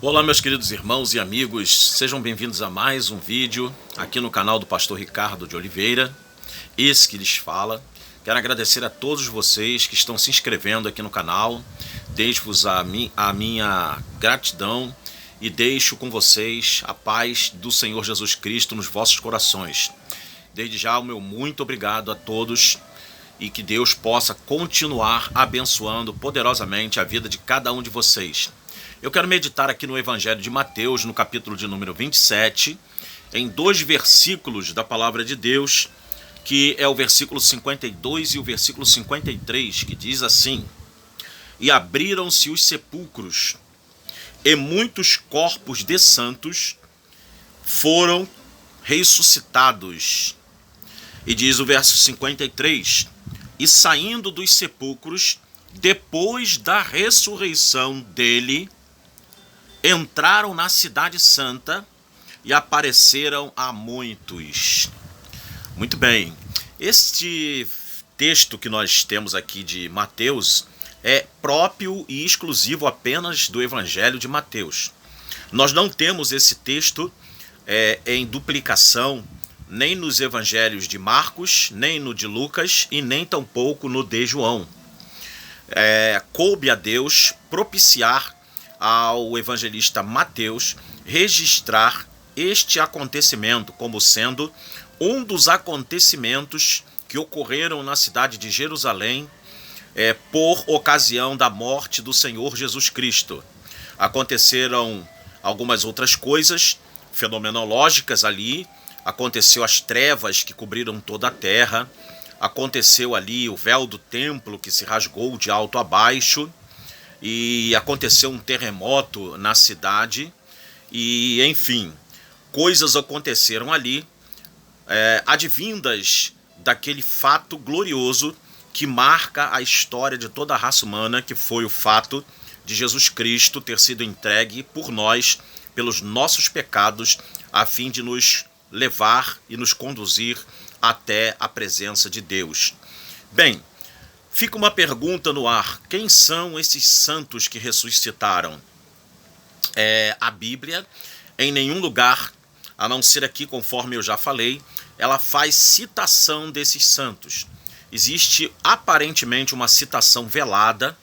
Olá, meus queridos irmãos e amigos, sejam bem-vindos a mais um vídeo aqui no canal do Pastor Ricardo de Oliveira, esse que lhes fala. Quero agradecer a todos vocês que estão se inscrevendo aqui no canal, deixo-vos a minha gratidão e deixo com vocês a paz do Senhor Jesus Cristo nos vossos corações. Desde já o meu muito obrigado a todos e que Deus possa continuar abençoando poderosamente a vida de cada um de vocês. Eu quero meditar aqui no Evangelho de Mateus, no capítulo de número 27, em dois versículos da palavra de Deus, que é o versículo 52 e o versículo 53, que diz assim: E abriram-se os sepulcros, e muitos corpos de santos foram ressuscitados. E diz o verso 53, e saindo dos sepulcros, depois da ressurreição dele, entraram na cidade santa e apareceram a muitos. Muito bem, este texto que nós temos aqui de Mateus é próprio e exclusivo apenas do Evangelho de Mateus. Nós não temos esse texto em duplicação nem nos evangelhos de Marcos, nem no de Lucas e nem tampouco no de João. Coube a Deus propiciar ao evangelista Mateus registrar este acontecimento como sendo um dos acontecimentos que ocorreram na cidade de Jerusalém por ocasião da morte do Senhor Jesus Cristo. Aconteceram algumas outras coisas fenomenológicas ali, aconteceu as trevas que cobriram toda a terra, aconteceu ali o véu do templo que se rasgou de alto a baixo, e aconteceu um terremoto na cidade, e enfim, coisas aconteceram ali, advindas daquele fato glorioso que marca a história de toda a raça humana, que foi o fato de Jesus Cristo ter sido entregue por nós, pelos nossos pecados, a fim de nos levar e nos conduzir até a presença de Deus. Bem, fica uma pergunta no ar: quem são esses santos que ressuscitaram? A Bíblia, em nenhum lugar, a não ser aqui, conforme eu já falei, ela faz citação desses santos. Existe aparentemente uma citação velada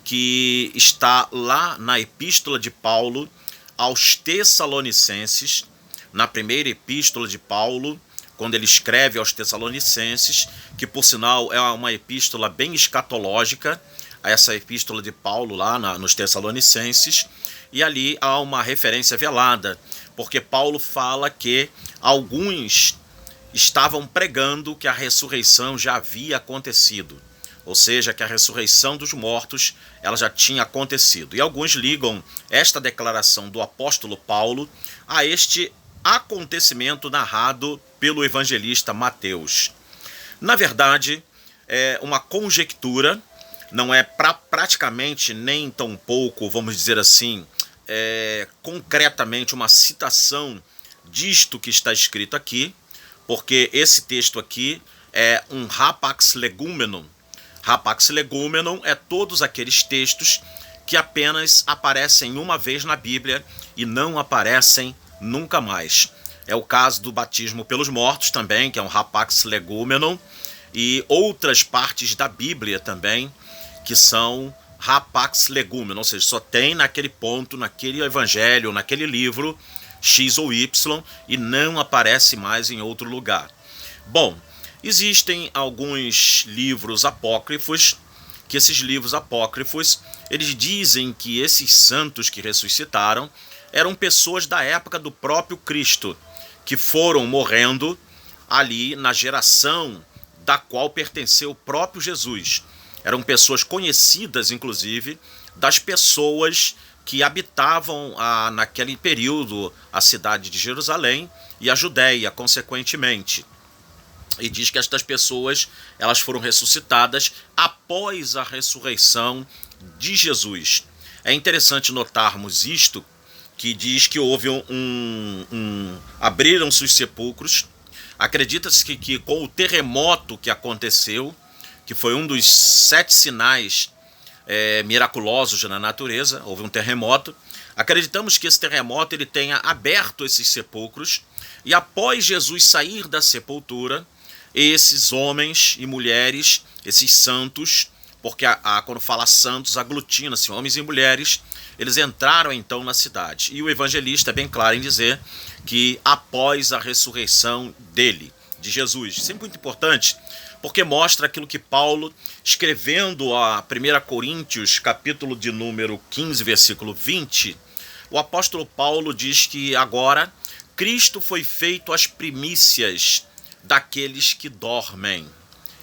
que está lá na Epístola de Paulo aos Tessalonicenses, na primeira epístola de Paulo, quando ele escreve aos Tessalonicenses, que por sinal é uma epístola bem escatológica, essa epístola de Paulo lá nos Tessalonicenses, e ali há uma referência velada, porque Paulo fala que alguns estavam pregando que a ressurreição já havia acontecido, ou seja, que a ressurreição dos mortos ela já tinha acontecido. E alguns ligam esta declaração do apóstolo Paulo a este acontecimento narrado pelo evangelista Mateus. Na verdade, é uma conjectura, não é praticamente nem tão pouco, vamos dizer assim, concretamente uma citação disto que está escrito aqui, porque esse texto aqui é um rapax legumenum. Rapax legumenum é todos aqueles textos que apenas aparecem uma vez na Bíblia e não aparecem nunca mais. É o caso do batismo pelos mortos também, que é um rapax legumenum, e outras partes da Bíblia também, que são rapax legumenum, ou seja, só tem naquele ponto, naquele evangelho, naquele livro, X ou Y, e não aparece mais em outro lugar. Bom, existem alguns livros apócrifos, que esses livros apócrifos, eles dizem que esses santos que ressuscitaram eram pessoas da época do próprio Cristo, que foram morrendo ali na geração da qual pertenceu o próprio Jesus. Eram pessoas conhecidas, inclusive, das pessoas que habitavam naquele período a cidade de Jerusalém e a Judéia, consequentemente. E diz que estas pessoas elas foram ressuscitadas após a ressurreição de Jesus. É interessante notarmos isto, que diz que houve abriram-se os sepulcros. Acredita-se que com o terremoto que aconteceu, que foi um dos 7 sinais miraculosos na natureza, houve um terremoto, Acreditamos que esse terremoto ele tenha aberto esses sepulcros e após Jesus sair da sepultura, esses homens e mulheres, esses santos, porque quando fala santos aglutina-se homens e mulheres, eles entraram então na cidade. E o evangelista é bem claro em dizer que após a ressurreição dele, de Jesus, isso é muito importante, porque mostra aquilo que Paulo, escrevendo a 1 Coríntios, capítulo de número 15, versículo 20, o apóstolo Paulo diz que agora Cristo foi feito as primícias daqueles que dormem.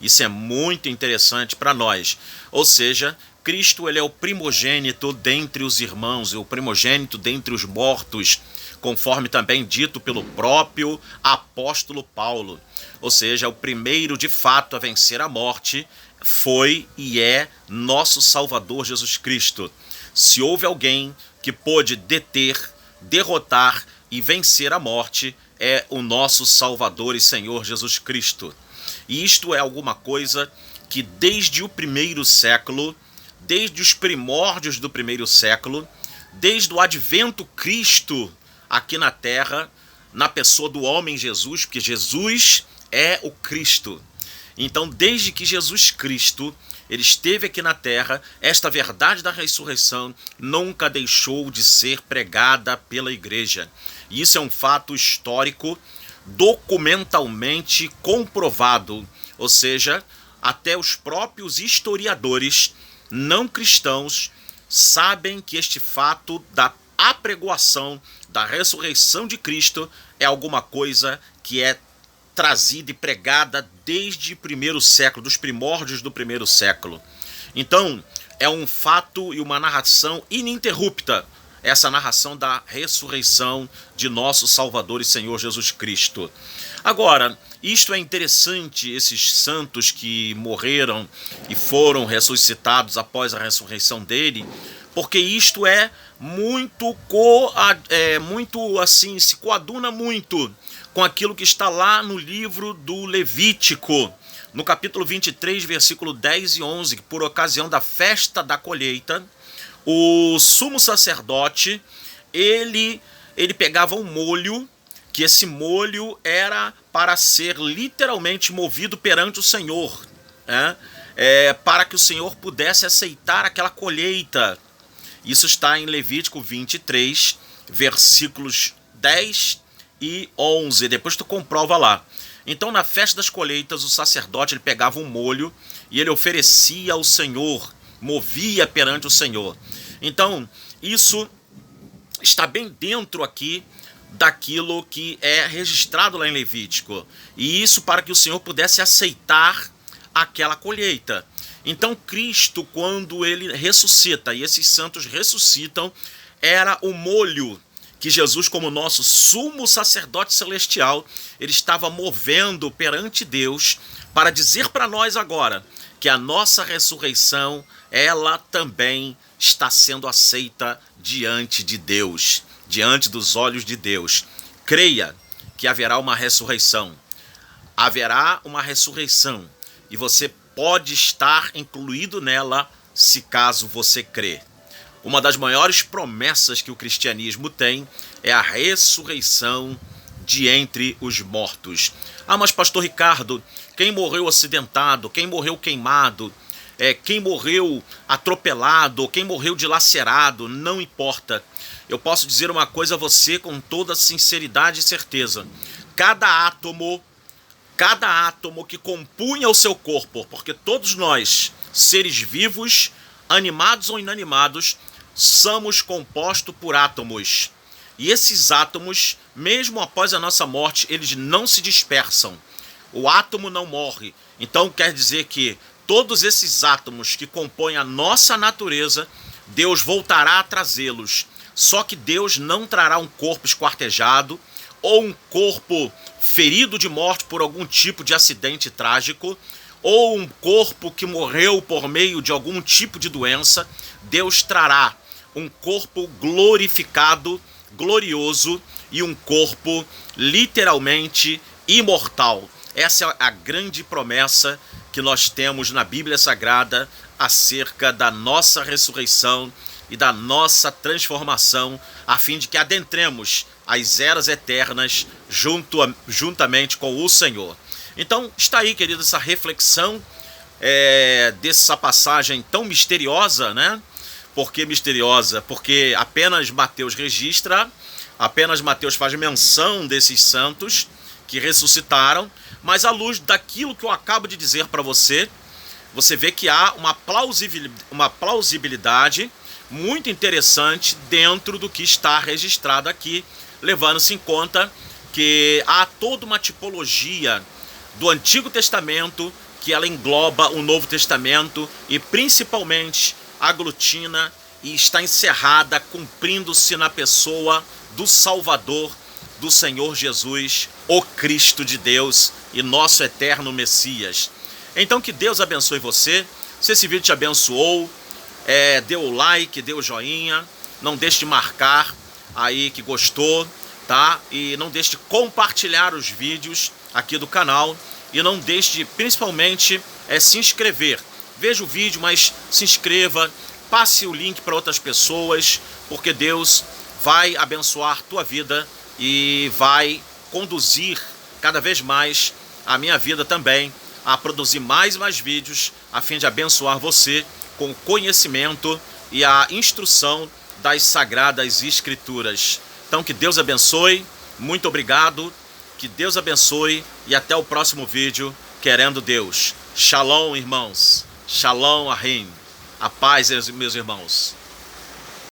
Isso é muito interessante para nós. Ou seja, Cristo ele é o primogênito dentre os irmãos, é o primogênito dentre os mortos, conforme também dito pelo próprio apóstolo Paulo. Ou seja, o primeiro de fato a vencer a morte foi e é nosso Salvador Jesus Cristo. Se houve alguém que pôde deter, derrotar e vencer a morte, é o nosso Salvador e Senhor Jesus Cristo. E isto é alguma coisa que desde o primeiro século, desde os primórdios do primeiro século, desde o advento Cristo aqui na terra, na pessoa do homem Jesus, porque Jesus é o Cristo. Então, desde que Jesus Cristo ele esteve aqui na terra, esta verdade da ressurreição nunca deixou de ser pregada pela igreja. E isso é um fato histórico, documentalmente comprovado. Ou seja, até os próprios historiadores não cristãos sabem que este fato da apregoação da ressurreição de Cristo é alguma coisa que é trazida e pregada desde o primeiro século, dos primórdios do primeiro século. Então, é um fato e uma narração ininterrupta, essa narração da ressurreição de nosso Salvador e Senhor Jesus Cristo. Agora, isto é interessante, esses santos que morreram e foram ressuscitados após a ressurreição dele, porque isto é muito assim, se coaduna muito com aquilo que está lá no livro do Levítico, no capítulo 23, versículo 10 e 11, que por ocasião da festa da colheita, o sumo sacerdote, ele pegava um molho, que esse molho era para ser literalmente movido perante o Senhor, para que o Senhor pudesse aceitar aquela colheita. Isso está em Levítico 23, versículos 10 e 11. Depois tu comprova lá. Então, na festa das colheitas, o sacerdote ele pegava um molho e ele oferecia ao Senhor, movia perante o Senhor. Então, isso está bem dentro aqui daquilo que é registrado lá em Levítico. E isso para que o Senhor pudesse aceitar aquela colheita. Então, Cristo, quando ele ressuscita, e esses santos ressuscitam, era o molho que Jesus, como nosso sumo sacerdote celestial, ele estava movendo perante Deus para dizer para nós agora que a nossa ressurreição, ela também está sendo aceita diante de Deus, diante dos olhos de Deus. Creia que haverá uma ressurreição. Haverá uma ressurreição e você pode estar incluído nela se caso você crê. Uma das maiores promessas que o cristianismo tem é a ressurreição de entre os mortos. Ah, mas pastor Ricardo, quem morreu acidentado, quem morreu queimado, quem morreu atropelado, quem morreu dilacerado, não importa. Eu posso dizer uma coisa a você com toda sinceridade e certeza. Cada átomo que compunha o seu corpo, porque todos nós, seres vivos, animados ou inanimados, somos compostos por átomos. E esses átomos, mesmo após a nossa morte, eles não se dispersam. O átomo não morre. Então quer dizer que todos esses átomos que compõem a nossa natureza, Deus voltará a trazê-los. Só que Deus não trará um corpo esquartejado ou um corpo ferido de morte por algum tipo de acidente trágico, ou um corpo que morreu por meio de algum tipo de doença. Deus trará um corpo glorificado, glorioso e um corpo literalmente imortal. Essa é a grande promessa que nós temos na Bíblia Sagrada acerca da nossa ressurreição, e da nossa transformação, a fim de que adentremos as eras eternas juntamente com o Senhor. Então está aí, querido, essa reflexão dessa passagem tão misteriosa, né? Por que misteriosa? Porque apenas Mateus registra, apenas Mateus faz menção desses santos que ressuscitaram, mas à luz daquilo que eu acabo de dizer para você, você vê que há uma plausibilidade muito interessante dentro do que está registrado aqui, levando-se em conta que há toda uma tipologia do Antigo Testamento que ela engloba o Novo Testamento e principalmente aglutina e está encerrada, cumprindo-se na pessoa do Salvador, do Senhor Jesus, o Cristo de Deus e nosso eterno Messias. Então que Deus abençoe você. Se esse vídeo te abençoou, dê o like, dê o joinha, não deixe de marcar aí que gostou, tá? E não deixe de compartilhar os vídeos aqui do canal e não deixe de, principalmente, se inscrever. Veja o vídeo, mas se inscreva, passe o link para outras pessoas, porque Deus vai abençoar tua vida e vai conduzir cada vez mais a minha vida também a produzir mais e mais vídeos a fim de abençoar você com o conhecimento e a instrução das Sagradas Escrituras. Então que Deus abençoe, muito obrigado, que Deus abençoe e até o próximo vídeo, querendo Deus. Shalom, irmãos. Shalom, Ahim. A paz, meus irmãos.